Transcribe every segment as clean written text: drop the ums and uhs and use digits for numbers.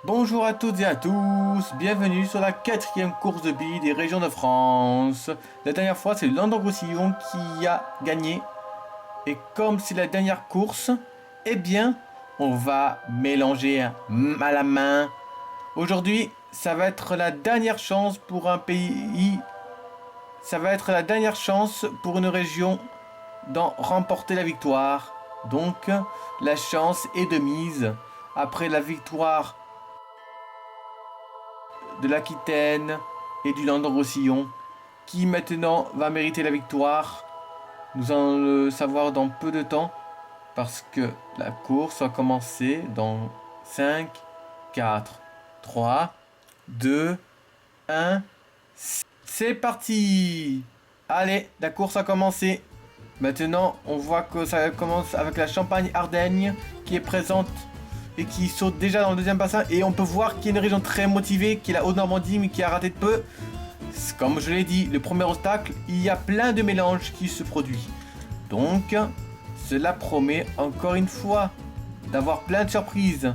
Bonjour à toutes et à tous, bienvenue sur la quatrième course de billes des régions de France. La dernière fois, c'est le Languedoc-Roussillon qui a gagné. Et comme c'est la dernière course, eh bien, on va mélanger à la main. Aujourd'hui, ça va être la dernière chance pour un pays. Ça va être la dernière chance pour une région d'en remporter la victoire. Donc, la chance est de mise. Après la victoire de l'Aquitaine et du Languedoc-Roussillon, qui maintenant va mériter la victoire. Nous allons le savoir dans peu de temps, parce que la course va commencer dans 5, 4, 3, 2, 1. C'est parti! Allez, la course a commencé. Maintenant, on voit que ça commence avec la Champagne-Ardenne qui est présente et qui saute déjà dans le deuxième bassin. Et on peut voir qu'il y a une région très motivée, qui est la Haute-Normandie, mais qui a raté de peu. Comme je l'ai dit, le premier obstacle, il y a plein de mélanges qui se produisent. Donc, cela promet encore une fois d'avoir plein de surprises.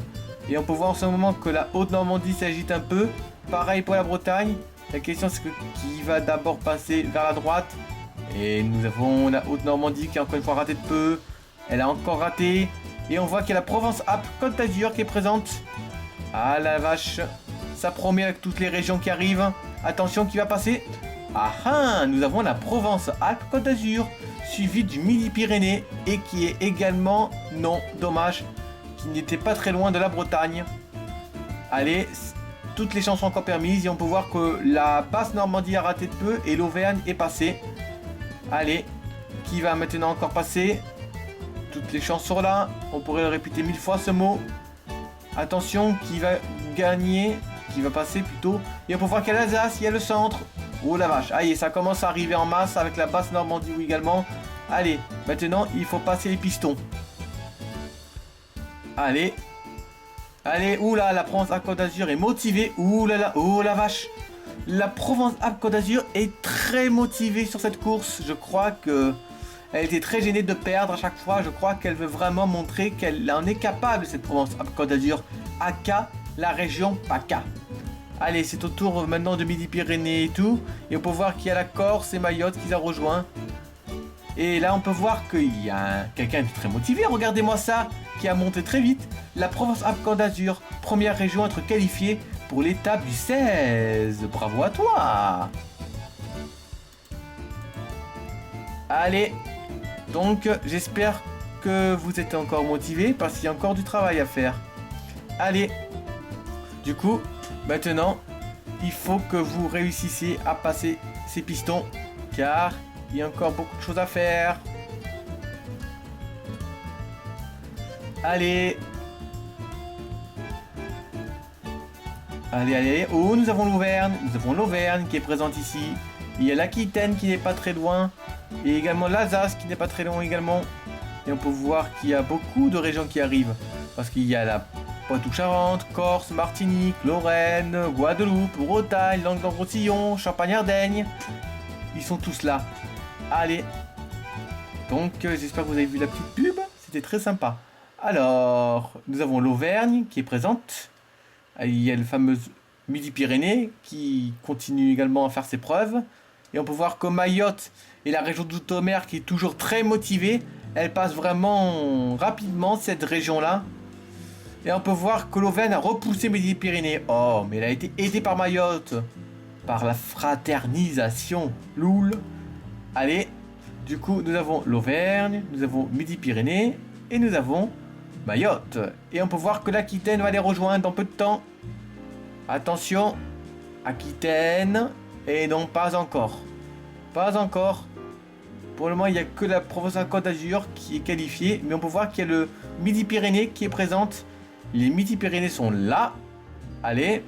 Et on peut voir en ce moment que la Haute-Normandie s'agite un peu. Pareil pour la Bretagne. La question c'est qui va d'abord passer vers la droite. Et nous avons la Haute-Normandie qui a encore une fois raté de peu. Elle a encore raté. Et on voit qu'il y a la Provence-Alpes-Côte d'Azur qui est présente. Ah la vache. Ça promet avec toutes les régions qui arrivent. Attention, qui va passer? Ah ah, nous avons la Provence-Alpes-Côte d'Azur, suivi du Midi-Pyrénées et qui est également, non, dommage, qui n'était pas très loin de la Bretagne. Allez, toutes les chances sont encore permises et on peut voir que la Basse-Normandie a raté de peu et l'Auvergne est passée. Allez, qui va maintenant encore passer? Toutes les chances sont là, on pourrait le répéter 1000 fois ce mot. Attention, qui va gagner? Qui va passer plutôt. Et on peut voir qu'il y a l'Alsace, il y a le centre. Oh la vache, allez, ça commence à arriver en masse avec la basse Normandie également. Allez, maintenant il faut passer les pistons. Allez. Allez, oula, la Provence-Alpes-Côte d'Azur est motivée. Oulala, oh la vache. La Provence-Alpes-Côte d'Azur est très motivée sur cette course. Je crois que elle était très gênée de perdre à chaque fois. Je crois qu'elle veut vraiment montrer qu'elle en est capable, cette Provence-Alpes-Côte d'Azur. AK, la région PACA. Allez, c'est au tour maintenant de Midi-Pyrénées et tout. Et on peut voir qu'il y a la Corse et Mayotte qui a rejoint. Et là, on peut voir qu'il y a quelqu'un de très motivé. Regardez-moi ça, qui a monté très vite. La Provence-Alpes-Côte d'Azur, première région à être qualifiée pour l'étape du 16. Bravo à toi! Allez, donc j'espère que vous êtes encore motivés parce qu'il y a encore du travail à faire. Allez, du coup, maintenant, il faut que vous réussissiez à passer ces pistons, car il y a encore beaucoup de choses à faire. Allez. Allez, allez. Oh, nous avons l'Auvergne. Nous avons l'Auvergne qui est présente ici. Il y a l'Aquitaine qui n'est pas très loin. Et également l'Alsace qui n'est pas très loin également. Et on peut voir qu'il y a beaucoup de régions qui arrivent. Parce qu'il y a la Poitou-Charentes, Corse, Martinique, Lorraine, Guadeloupe, Bretagne, Languedoc-Roussillon, Champagne-Ardenne. Ils sont tous là. Allez. Donc, j'espère que vous avez vu la petite pub. C'était très sympa. Alors, nous avons l'Auvergne qui est présente. Il y a le fameux Midi-Pyrénées qui continue également à faire ses preuves. Et on peut voir que Mayotte et la région d'Outre-mer qui est toujours très motivée. Elle passe vraiment rapidement cette région-là. Et on peut voir que l'Auvergne a repoussé Midi-Pyrénées. Oh, mais elle a été aidée par Mayotte. Par la fraternisation. Loul. Allez. Du coup, nous avons l'Auvergne, nous avons Midi-Pyrénées et nous avons Mayotte. Et on peut voir que l'Aquitaine va les rejoindre dans peu de temps. Attention. Aquitaine. Et non, pas encore. Pas encore. Pour le moment, il n'y a que la Provence-Alpes-Côte d'Azur qui est qualifiée. Mais on peut voir qu'il y a le Midi-Pyrénées qui est présente. Les Midi-Pyrénées sont là. Allez.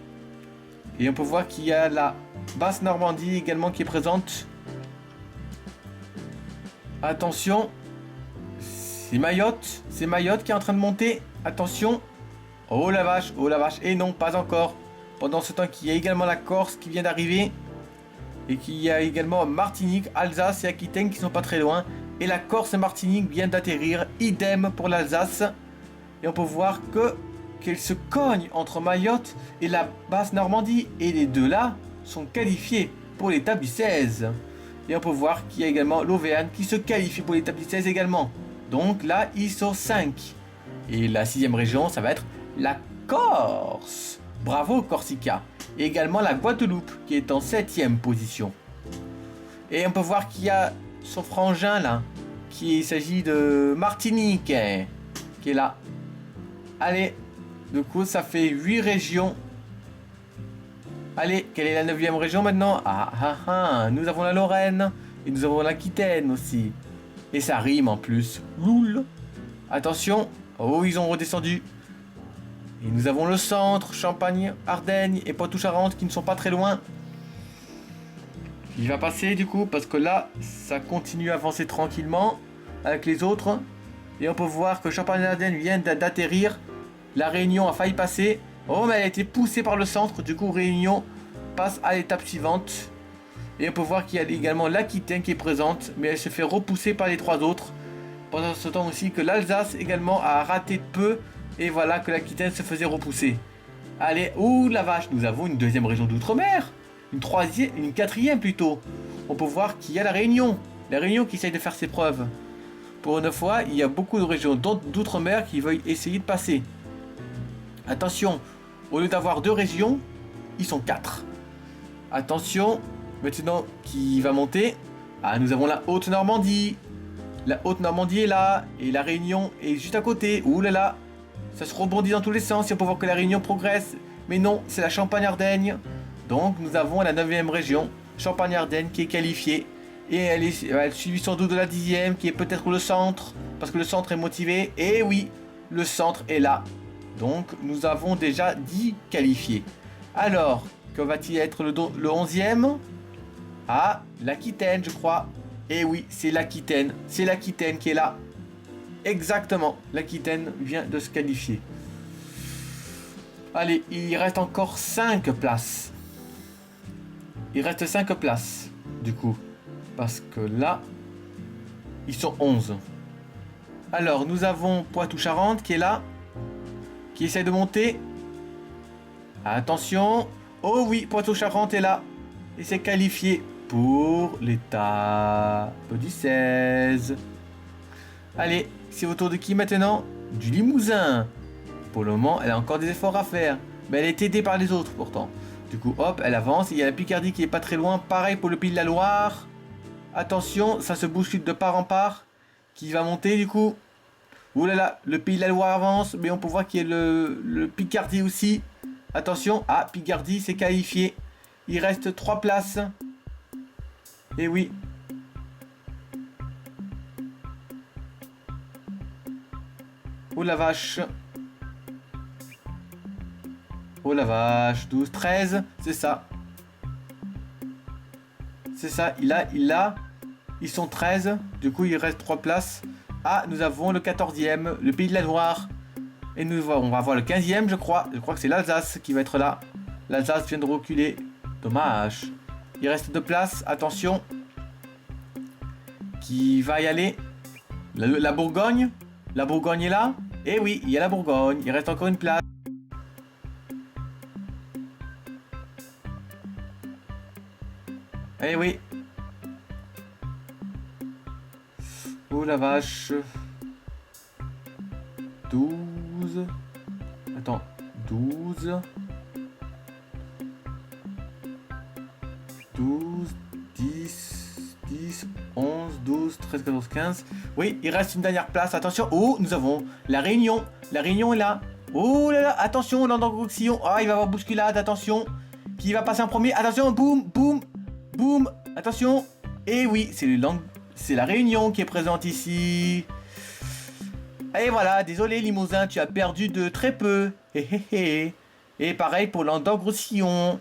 Et on peut voir qu'il y a la Basse-Normandie également qui est présente. Attention. C'est Mayotte. C'est Mayotte qui est en train de monter. Attention. Oh la vache. Oh la vache. Et non, pas encore. Pendant ce temps qu'il y a également la Corse qui vient d'arriver. Et qu'il y a également Martinique, Alsace et Aquitaine qui sont pas très loin. Et la Corse et Martinique viennent d'atterrir. Idem pour l'Alsace. Et on peut voir que qu'elle se cogne entre Mayotte et la Basse-Normandie. Et les deux là sont qualifiés pour l'étape du 16. Et on peut voir qu'il y a également l'Auvergne qui se qualifie pour l'étape du 16 également. Donc là, ils sont 5. Et la 6e région, ça va être la Corse. Bravo Corsica. Et également la Guadeloupe qui est en 7e position. Et on peut voir qu'il y a son frangin là, il s'agit de Martinique, qui est là. Allez, du coup ça fait 8 régions. Allez, quelle est la 9e région maintenant? Nous avons la Lorraine, et nous avons l'Aquitaine aussi. Et ça rime en plus. Loul. Attention, oh ils ont redescendu. Et nous avons le centre, Champagne, Ardennes et Poitou-Charentes qui ne sont pas très loin. Il va passer du coup parce que là ça continue à avancer tranquillement avec les autres. Et on peut voir que Champagne-Ardenne vient d'atterrir. La Réunion a failli passer. Oh mais elle a été poussée par le centre. Du coup Réunion passe à l'étape suivante. Et on peut voir qu'il y a également l'Aquitaine qui est présente. Mais elle se fait repousser par les 3 autres. Pendant ce temps aussi que l'Alsace également a raté de peu. Et voilà que l'Aquitaine se faisait repousser. Allez, ouh la vache, nous avons une 2e région d'outre-mer. Une 3e, une 4e plutôt. On peut voir qu'il y a la Réunion. La Réunion qui essaye de faire ses preuves. Pour une fois, il y a beaucoup de régions d'outre-mer qui veulent essayer de passer. Attention, au lieu d'avoir 2 régions, ils sont 4. Attention, maintenant qui va monter. Nous avons la Haute-Normandie. La Haute-Normandie est là. Et la Réunion est juste à côté. Ouh là là. Ça se rebondit dans tous les sens. Et on peut voir que la Réunion progresse. Mais non, c'est la Champagne-Ardenne. Donc nous avons la 9e région, Champagne-Ardenne, qui est qualifiée. Et elle est suivie sans doute de la 10e, qui est peut-être le centre, parce que le centre est motivé. Et oui, le centre est là. Donc nous avons déjà 10 qualifiés. Alors, que va-t-il être le 11e? L'Aquitaine, je crois. Et oui, c'est l'Aquitaine. C'est l'Aquitaine qui est là. Exactement, l'Aquitaine vient de se qualifier. Allez, il reste encore 5 places. Il reste 5 places, du coup. Parce que là, ils sont 11. Alors, nous avons Poitou-Charentes qui est là. Qui essaie de monter. Attention. Oh oui, Poitou-Charentes est là. Et c'est qualifié pour l'étape du 16. Allez, c'est au tour de qui maintenant? Du Limousin. Pour le moment, elle a encore des efforts à faire. Mais elle est aidée par les autres pourtant. Du coup, hop, elle avance. Il y a la Picardie qui est pas très loin. Pareil pour le Pays de la Loire. Attention, ça se bouscule de part en part. Qui va monter du coup? Ouh là là, le Pays de la Loire avance. Mais on peut voir qu'il y a le Picardie aussi. Attention, Picardie s'est qualifié. Il reste 3 places. Et oui. Oh la vache. Oh la vache, 12, 13, c'est ça. C'est ça, ils sont 13, du coup il reste 3 places. Nous avons le 14e, le Pays de la Loire. Et on va voir le 15e, je crois. Je crois que c'est l'Alsace qui va être là. L'Alsace vient de reculer. Dommage. Il reste 2 places, attention. Qui va y aller? La Bourgogne. La Bourgogne est là. Et oui, il y a la Bourgogne. Il reste encore une place. Eh oui. Oh la vache. 12. Attends. 12. 12. 10. 11. 12. 13. 14. 15. Oui, il reste une dernière place. Attention. Oh, nous avons la Réunion. La Réunion est là. Oh là là. Attention, Languedoc-Roussillon. Il va y avoir bousculade. Attention. Qui va passer en premier? Attention. Boum. Boum. Boum, attention. Et oui, c'est la Réunion qui est présente ici. Et voilà, désolé Limousin, tu as perdu de très peu. Et pareil pour Languedoc-Roussillon.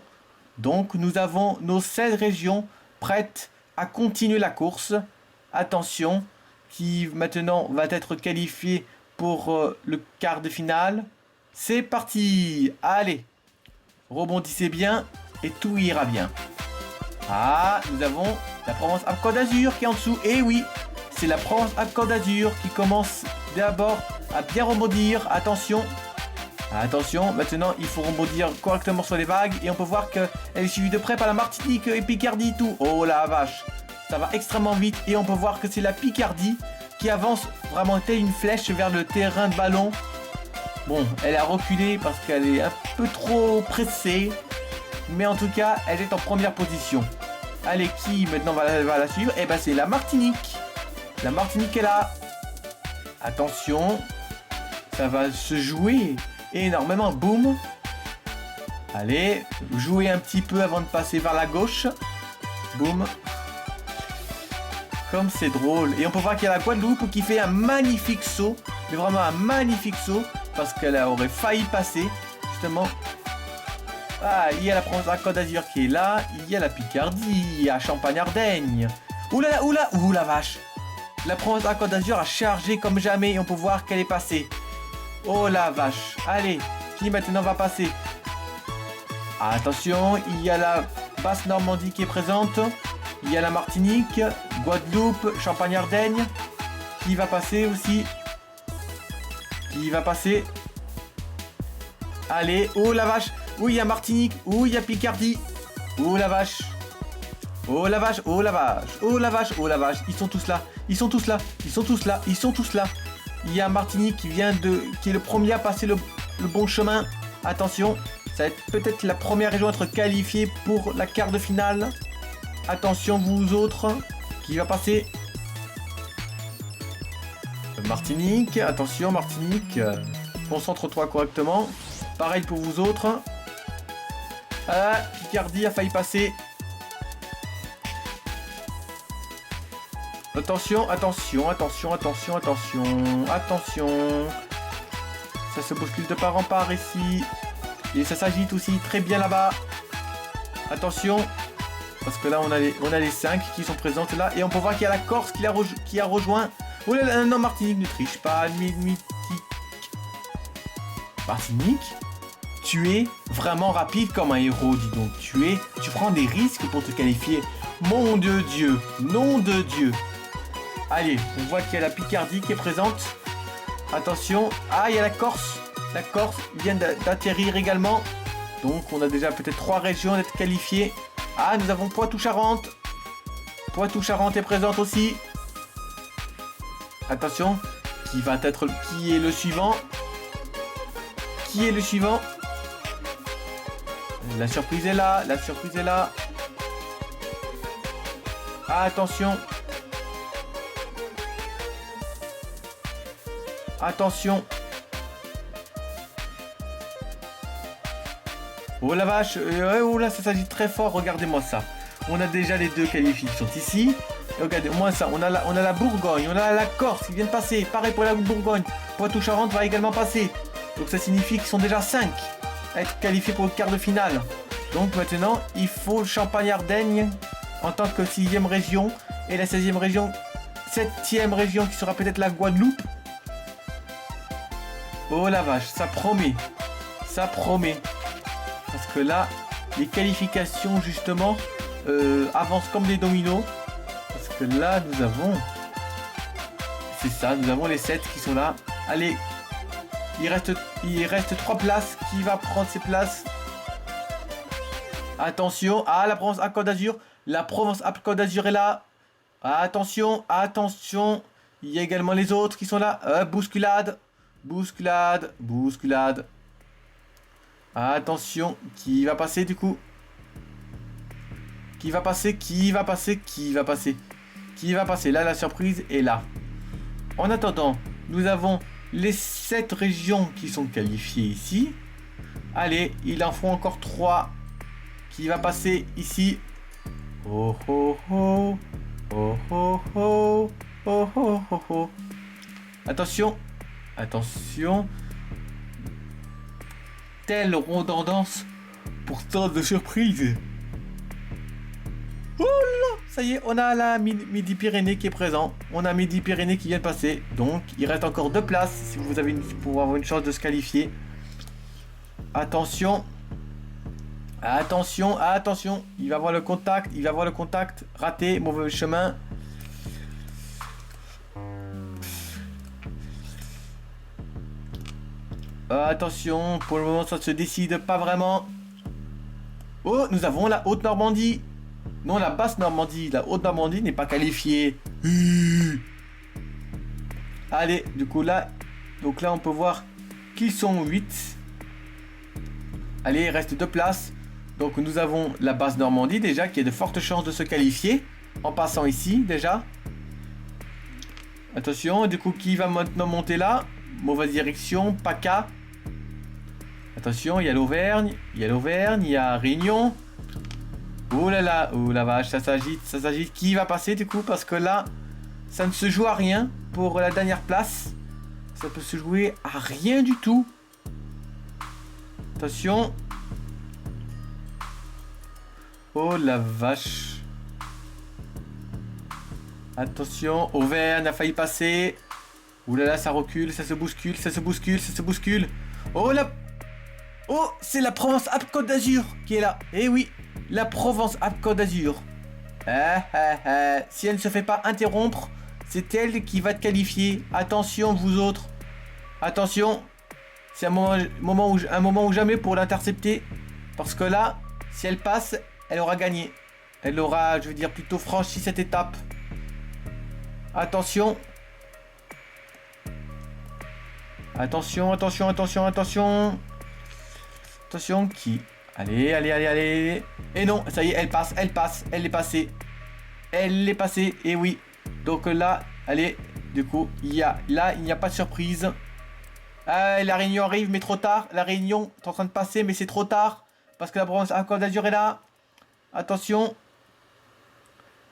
Donc nous avons nos 16 régions prêtes à continuer la course. Attention, qui maintenant va être qualifié pour le quart de finale. C'est parti. Allez, rebondissez bien et tout ira bien. Nous avons la Provence-Alpes-Côte d'Azur qui est en dessous. Et oui, c'est la Provence-Alpes-Côte d'Azur qui commence d'abord à bien rebondir. Attention. Attention, maintenant il faut rebondir correctement sur les vagues. Et on peut voir qu'elle est suivie de près par la Martinique et Picardie tout. Oh la vache, ça va extrêmement vite. Et on peut voir que c'est la Picardie qui avance vraiment telle une flèche vers le terrain de ballon. Bon, elle a reculé parce qu'elle est un peu trop pressée. Mais en tout cas, elle est en première position. Allez, qui maintenant va la suivre? Eh ben c'est la Martinique. La Martinique est là. Attention, ça va se jouer énormément. Boum. Allez, jouez un petit peu avant de passer vers la gauche. Boum. Comme c'est drôle. Et on peut voir qu'il y a la Guadeloupe qui fait un magnifique saut. Mais vraiment un magnifique saut. Parce qu'elle aurait failli passer. Justement. Ah, il y a la Provence-Côte d'Azur qui est là. Il y a la Picardie, à Champagne-Ardenne. Oula, oula, oula, vache. La Provence-Côte d'Azur a chargé comme jamais et on peut voir qu'elle est passée. Oh la vache. Allez, qui maintenant va passer? Attention, il y a la Basse-Normandie qui est présente. Il y a la Martinique, Guadeloupe, Champagne-Ardenne. Qui va passer aussi? Qui va passer? Allez, oh la vache. Oui, il y a Martinique. Oui, il y a Picardie. Oh la vache. Oh la vache, oh la vache, oh la vache, oh la vache. Ils sont tous là. Ils sont tous là. Ils sont tous là. Ils sont tous là. Il y a Martinique qui est le premier à passer le bon chemin. Attention, ça va être peut-être la première région à être qualifiée pour la quart de finale. Attention vous autres. Qui va passer? Martinique. Attention Martinique. Concentre-toi correctement. Pareil pour vous autres. Ah, Picardie a failli passer. Attention, attention, attention, attention, attention, attention. Ça se bouscule de part en part ici. Et ça s'agite aussi très bien là-bas. Attention. Parce que là, on a les 5 qui sont présentes là. Et on peut voir qu'il y a la Corse qui a rejoint. Oh là là, non, Martinique ne triche pas. Martinique, tu es vraiment rapide comme un héros, dis donc. Tu prends des risques pour te qualifier. Mon de Dieu, nom de Dieu. Allez, on voit qu'il y a la Picardie qui est présente. Attention. Ah, il y a la Corse. La Corse vient d'atterrir également. Donc, on a déjà peut-être 3 régions d'être qualifiées. Ah, nous avons Poitou-Charentes. Poitou-Charentes est présente aussi. Attention. Qui est le suivant? Qui est le suivant? La surprise est là. La surprise est là. Ah, attention. Attention. Oh la vache. Oh là, ça s'agit très fort. Regardez-moi ça. On a déjà les 2 qualifiés qui sont ici. Et regardez-moi ça. On a la Bourgogne. On a la Corse qui vient de passer. Pareil pour la Bourgogne. Poitou-Charentes va également passer. Donc ça signifie qu'ils sont déjà 5 à être qualifiés pour le quart de finale. Donc maintenant, il faut Champagne-Ardenne en tant que 6e région. Et la 16e région, 7e région qui sera peut-être la Guadeloupe. Oh la vache, ça promet. Ça promet. Parce que là, les qualifications justement avancent comme des dominos. Parce que là, nous avons... C'est ça, nous avons les 7 qui sont là. Allez, il reste 3 places. Qui va prendre ces places? Attention. Ah, la Provence-Côte d'Azur. La Provence-Côte d'Azur est là. Attention, attention. Il y a également les autres qui sont là. Bousculade. Bousculade. Bousculade. Attention. Qui va passer du coup? Qui va passer? Qui va passer? Qui va passer? Qui va passer? Là, la surprise est là. En attendant, nous avons les 7 régions qui sont qualifiées ici. Allez, il en faut encore 3. Qui va passer ici? Oh oh oh. Oh oh oh. Oh oh oh oh. Attention. Attention. Telle redondance pour tant de surprises. Oh là, ça y est, on a la Midi-Pyrénées qui est présent. On a Midi-Pyrénées qui vient de passer. Donc, il reste encore 2 places si vous avez pour avoir une chance de se qualifier. Attention. Attention, attention. Il va voir le contact. Il va voir le contact. Raté, mauvais chemin. attention, pour le moment ça ne se décide pas vraiment. Oh, nous avons la Haute-Normandie. Non, la Basse-Normandie. La Haute-Normandie n'est pas qualifiée. Allez, du coup là, donc là on peut voir qu'ils sont 8. Allez, il reste 2 places. Donc nous avons la Basse-Normandie déjà qui a de fortes chances de se qualifier en passant ici déjà. Attention, du coup qui va maintenant monter là? Mauvaise direction, PACA. Attention, il y a l'Auvergne, il y a Réunion. Oh là là, oh la vache, ça s'agite, ça s'agite. Qui va passer du coup? Parce que là, ça ne se joue à rien pour la dernière place. Ça peut se jouer à rien du tout. Attention. Oh la vache. Attention, Auvergne a failli passer. Ouh là là, ça recule, ça se bouscule, ça se bouscule, ça se bouscule. Oh la... Oh, c'est la Provence-Alpes-Côte d'Azur qui est là. Eh oui, la Provence-Alpes-Côte d'Azur. Si elle ne se fait pas interrompre, c'est elle qui va te qualifier. Attention, vous autres. Attention. C'est un moment ou jamais pour l'intercepter. Parce que là, si elle passe, elle aura gagné. Elle aura, je veux dire, plutôt franchi cette étape. Attention. Attention, attention, attention, attention. Attention, qui... Allez, allez, allez, allez. Et non, ça y est, elle passe, elle est passée. Elle est passée, et oui. Donc là, allez, du coup, il n'y a pas de surprise. La Réunion arrive, mais trop tard. La Réunion est en train de passer, mais c'est trop tard. Parce que la Provence-Alpes-Côte d'Azur est là. Attention.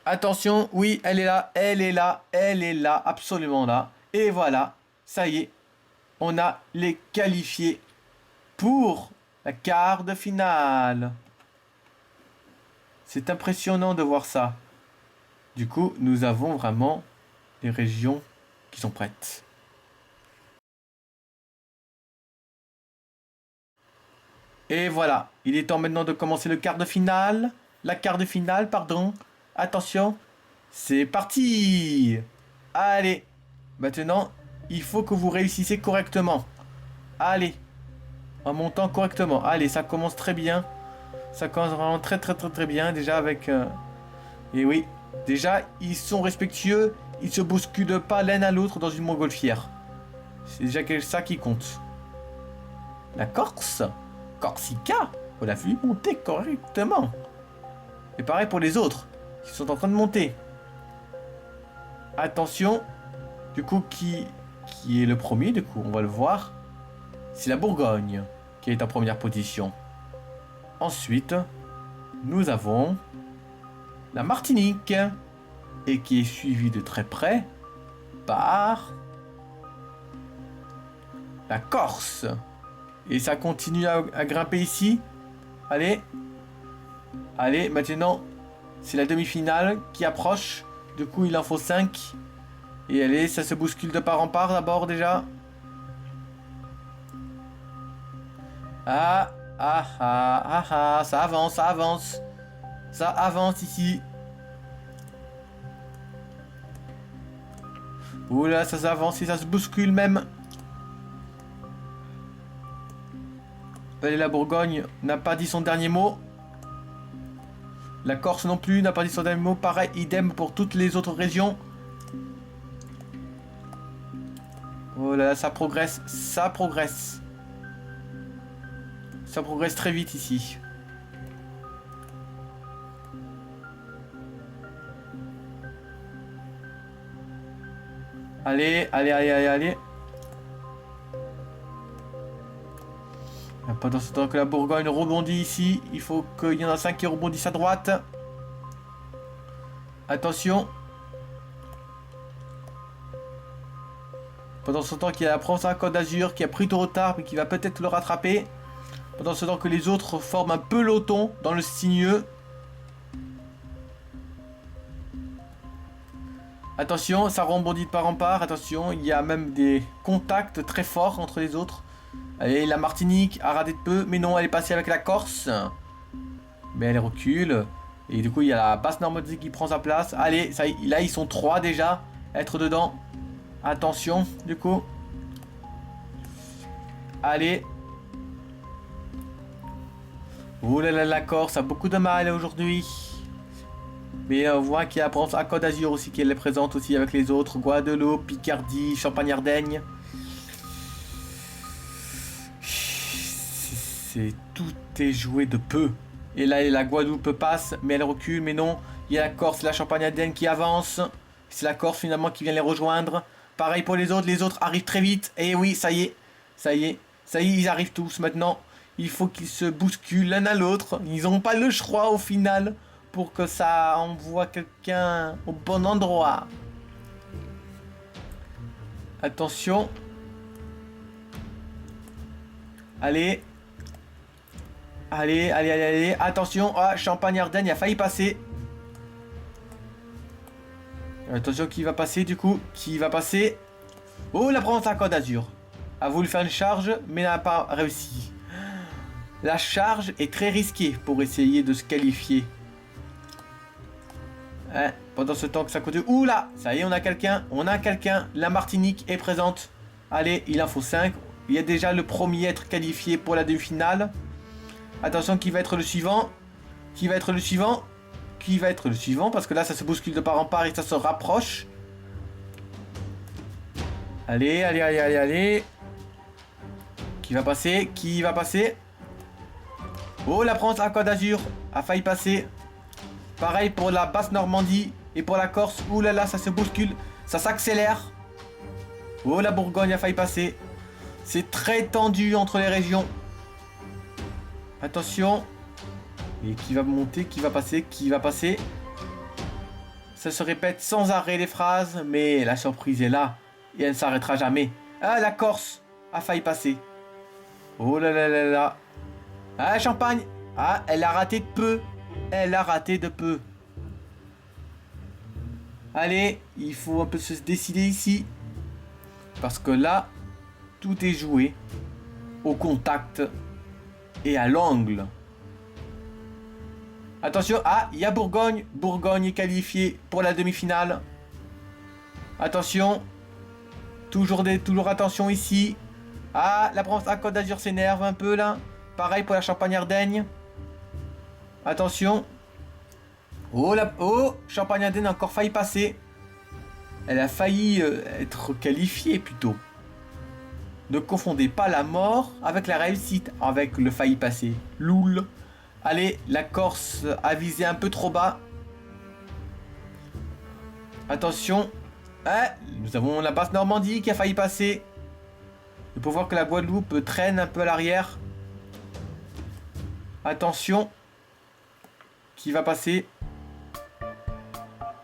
Attention, oui, elle est là, elle est là, elle est là, absolument là. Et voilà, ça y est. On a les qualifiés pour la quart de finale. C'est impressionnant de voir ça. Du coup, nous avons vraiment les régions qui sont prêtes. Et voilà, il est temps maintenant de commencer le quart de finale. La quart de finale, pardon. Attention, c'est parti. Allez, maintenant, il faut que vous réussissiez correctement. Allez, en montant correctement. Allez, ça commence très bien. Ça commence vraiment très très très très bien déjà avec... Et oui, déjà, ils sont respectueux. Ils se bousculent pas l'un à l'autre dans une montgolfière. C'est déjà ça qui compte. La Corse, Corsica, on l'a vu monter correctement. Et pareil pour les autres, qui sont en train de monter. Attention, du coup, qui est le premier, du coup, on va le voir. C'est la Bourgogne qui est en première position. Ensuite, nous avons la Martinique, et qui est suivie de très près par la Corse. Et ça continue à grimper ici. Allez. Allez, maintenant, c'est la demi-finale qui approche. Du coup, il en faut 5. Et allez, ça se bouscule de part en part d'abord déjà. Ça avance, ça avance. Ça avance ici. Oula, ça s'avance et ça se bouscule même. Allez, la Bourgogne n'a pas dit son dernier mot. La Corse non plus n'a pas dit son dernier mot. Pareil, idem pour toutes les autres régions. Oh là là, ça progresse, ça progresse. Ça progresse très vite ici. Allez, allez, allez, allez, allez. Pendant ce temps que la Bourgogne rebondit ici, il faut qu'il y en a 5 qui rebondissent à droite. Attention. Pendant ce temps qu'il y a la Provence-Alpes-Côte d'Azur qui a pris du retard mais qui va peut-être le rattraper. Pendant ce temps que les autres forment un peloton dans le sinueux. Attention, ça rebondit de part en part. Attention, il y a même des contacts très forts entre les autres. Allez, la Martinique a raté de peu, mais non, elle est passée avec la Corse. Mais elle recule. Et du coup, il y a la Basse-Normandie qui prend sa place. Allez, ça, là, ils sont 3 déjà. Être dedans. Attention, du coup. Allez. Oh là là, la Corse a beaucoup de mal aujourd'hui. Mais on voit qu'il y a la Côte d'Azur aussi qui est présente aussi avec les autres. Guadeloupe, Picardie, Champagne-Ardenne. Tout est joué de peu. Et là, la Guadeloupe passe, mais elle recule, mais non. Il y a la Corse, la Champagne-Ardenne qui avance. C'est la Corse finalement qui vient les rejoindre. Pareil pour les autres arrivent très vite. Et oui, ça y est, ils arrivent tous maintenant. Il faut qu'ils se bousculent l'un à l'autre. Ils n'ont pas le choix au final pour que ça envoie quelqu'un au bon endroit. Attention. Allez. Attention. Ah, Champagne-Ardenne, il a failli passer. Attention, qui va passer du coup? Qui va passer? Oh, la Provence à Côte d'Azur a voulu faire une charge, mais n'a pas réussi. La charge est très risquée pour essayer de se qualifier. Hein, pendant ce temps que ça continue. Oula, ça y est, on a quelqu'un. La Martinique est présente. Allez, il en faut 5. Il y a déjà le premier à être qualifié pour la demi-finale. Attention, qui va être le suivant? Parce que là, ça se bouscule de part en part et ça se rapproche. Allez. Qui va passer? Oh, la France à Côte d'Azur a failli passer. Pareil pour la basse Normandie et pour la Corse. Ouh là là, ça se bouscule. Ça s'accélère. Oh, la Bourgogne a failli passer. C'est très tendu entre les régions. Attention. Et qui va monter? Qui va passer? Ça se répète sans arrêt les phrases. Mais la surprise est là. Et elle ne s'arrêtera jamais. Ah, la Corse a failli passer. Oh là là là là. Ah, Champagne. Ah, elle a raté de peu. Allez, il faut un peu se décider ici. Parce que là, tout est joué au contact et à l'angle. Attention, ah, il y a Bourgogne. Bourgogne est qualifiée pour la demi-finale. Attention. Toujours attention ici. Ah, la Provence à Côte d'Azur s'énerve un peu là. Pareil pour la Champagne-Ardenne. Attention. Oh, Champagne-Ardenne a encore failli passer. Elle a failli être qualifiée plutôt. Ne confondez pas la mort avec la réussite, avec le failli passer. Loul. Allez, la Corse a visé un peu trop bas. Attention. Ah, nous avons la basse Normandie qui a failli passer. Il faut voir que la Guadeloupe traîne un peu à l'arrière. Attention. Qui va passer?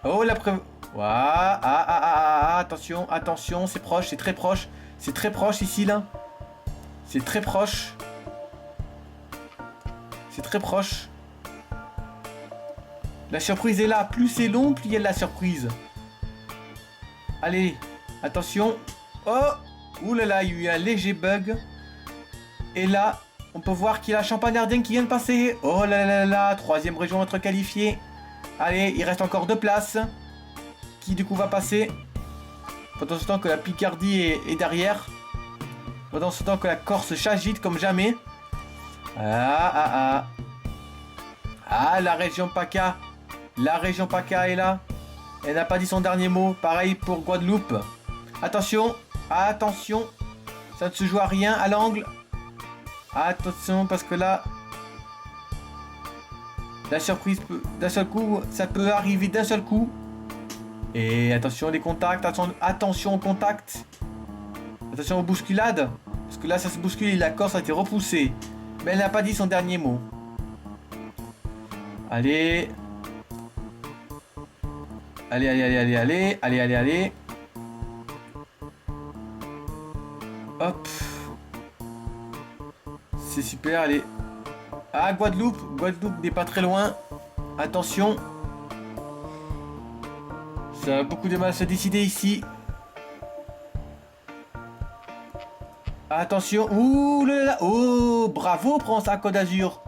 Oh, la preuve. Attention, c'est proche, c'est très proche. C'est très proche ici, là. C'est très proche. La surprise est là. Plus c'est long, plus il y a de la surprise. Allez, attention. Oh! Ouh là là, il y a eu un léger bug. Et là, on peut voir qu'il y a la Champagne-Ardenne qui vient de passer. Oh là là là, troisième région à être qualifiée. Allez, il reste encore 2 places. Qui du coup va passer? Pendant ce temps que la Picardie est derrière. Pendant ce temps que la Corse s'agite comme jamais. Ah, la région PACA. La région PACA est là. Elle n'a pas dit son dernier mot. Pareil pour Guadeloupe. Attention. Ça ne se joue à rien à l'angle. Attention parce que là, la surprise d'un seul coup, ça peut arriver d'un seul coup. Et attention les contacts, attention aux contacts. Attention aux bousculades. Parce que là ça se bouscule et la Corse a été repoussée. Mais elle n'a pas dit son dernier mot. Allez. Hop. C'est super, allez. Ah, Guadeloupe n'est pas très loin. Attention. Ça a beaucoup de mal à se décider ici. Attention. Ouh là là. Oh, bravo, Provence à Côte d'Azur.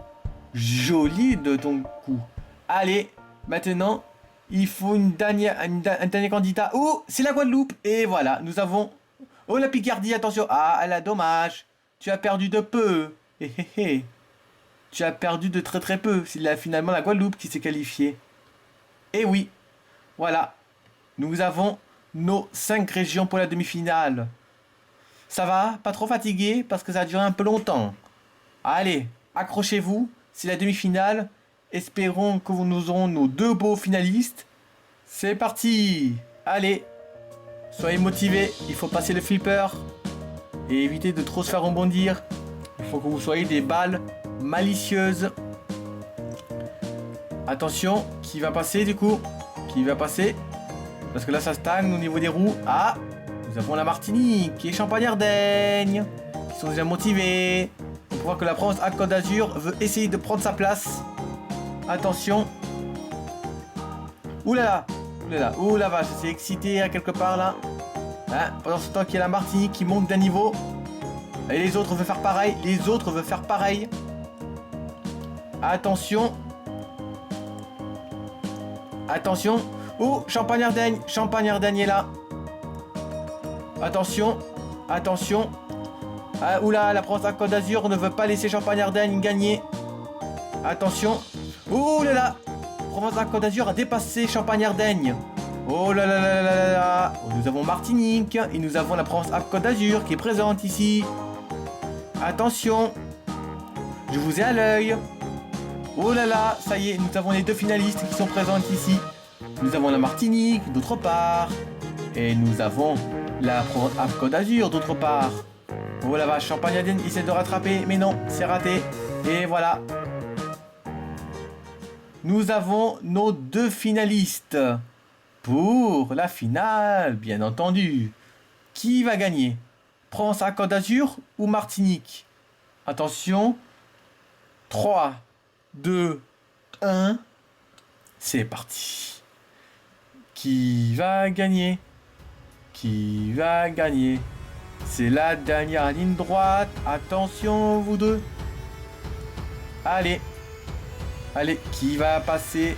Joli de ton coup. Allez, maintenant, il faut un dernier candidat. Oh, c'est la Guadeloupe. Et voilà, nous avons... Oh, la Picardie, attention. Ah, elle a dommage. Tu as perdu de peu. Hé hé hé. Tu as perdu de très très peu. C'est finalement la Guadeloupe qui s'est qualifiée. Et oui, voilà. Nous avons nos 5 régions pour la demi-finale. Ça va? Pas trop fatigué parce que ça a duré un peu longtemps. Allez, accrochez-vous. C'est la demi-finale. Espérons que nous aurons nos 2 beaux finalistes. C'est parti. Allez, soyez motivés. Il faut passer le flipper. Et éviter de trop se faire rebondir. Il faut que vous soyez des balles malicieuses. Attention, qui va passer du coup? Qui va passer? Parce que là ça stagne au niveau des roues. Ah, nous avons la Martinique et Champagne-Ardenne qui sont déjà motivés. On peut voir que la France à Côte d'Azur veut essayer de prendre sa place. Attention. Oulala, oulala, oula vache, c'est excité à quelque part là. Hein, pendant ce temps qu'il y a la Martinique qui monte d'un niveau. Et les autres veulent faire pareil. Les autres veulent faire pareil. Attention. Attention. Oh, Champagne-Ardenne. Champagne-Ardenne est là. Attention. Attention. Ah, oula, la France à Côte d'Azur ne veut pas laisser Champagne-Ardenne gagner. Attention. Oh là là. Provence à Côte d'Azur a dépassé Champagne-Ardenne. Oh là là là là là là. Nous avons Martinique et nous avons la Provence à Côte d'Azur qui est présente ici. Attention. Je vous ai à l'œil. Oh là là, ça y est, nous avons les 2 finalistes qui sont présentes ici. Nous avons la Martinique d'autre part. Et nous avons la Provence à Côte d'Azur d'autre part. Oh la vache, Champagne-Ardenne essaie de rattraper, mais non, c'est raté. Et voilà. Nous avons nos 2 finalistes pour la finale, bien entendu. Qui va gagner? Provence à Côte d'Azur ou Martinique? Attention. 3, 2, 1. C'est parti. Qui va gagner? Qui va gagner? C'est la dernière ligne droite. Attention, vous deux. Allez. Allez, qui va passer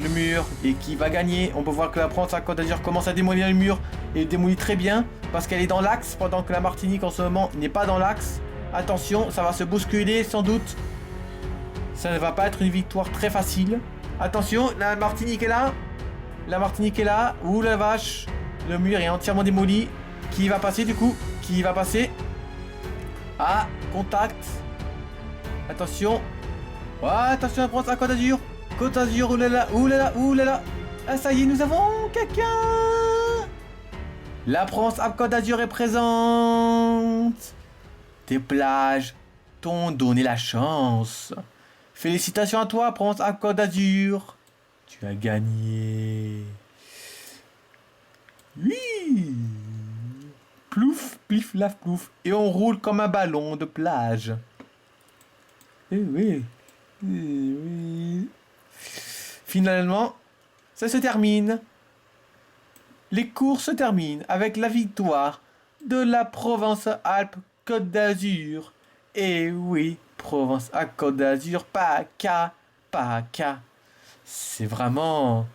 le mur et qui va gagner? On peut voir que la France à Côte d'Azur commence à démolir le mur. Et démolit très bien parce qu'elle est dans l'axe pendant que la Martinique en ce moment n'est pas dans l'axe. Attention, ça va se bousculer sans doute. Ça ne va pas être une victoire très facile. Attention, la Martinique est là. La Martinique est là. Ouh la vache. Le mur est entièrement démoli. Qui va passer du coup? Qui va passer? Ah, contact. Attention. Oh, attention la France à Côte d'Azur. Côte d'Azur, oulala, oulala, oulala. Ah ça y est, nous avons quelqu'un. La France à Côte d'Azur est présente. Tes plages t'ont donné la chance. Félicitations à toi, Provence à Côte d'Azur. Tu as gagné. Oui. Plouf, plif, laf, plouf. Et on roule comme un ballon de plage. Eh oui. Eh oui. Finalement, ça se termine. Les courses se terminent avec la victoire de la Provence-Alpes-Côte d'Azur. Et oui, Provence à Côte d'Azur, PACA, PACA. C'est vraiment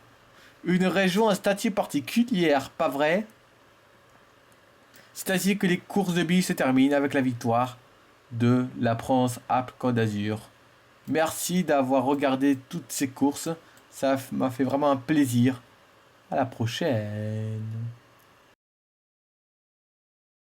une région à statut particulière, pas vrai? C'est ainsi que les courses de billes se terminent avec la victoire de la Provence-Alpes-Côte d'Azur. Merci d'avoir regardé toutes ces courses. Ça m'a fait vraiment un plaisir. À la prochaine.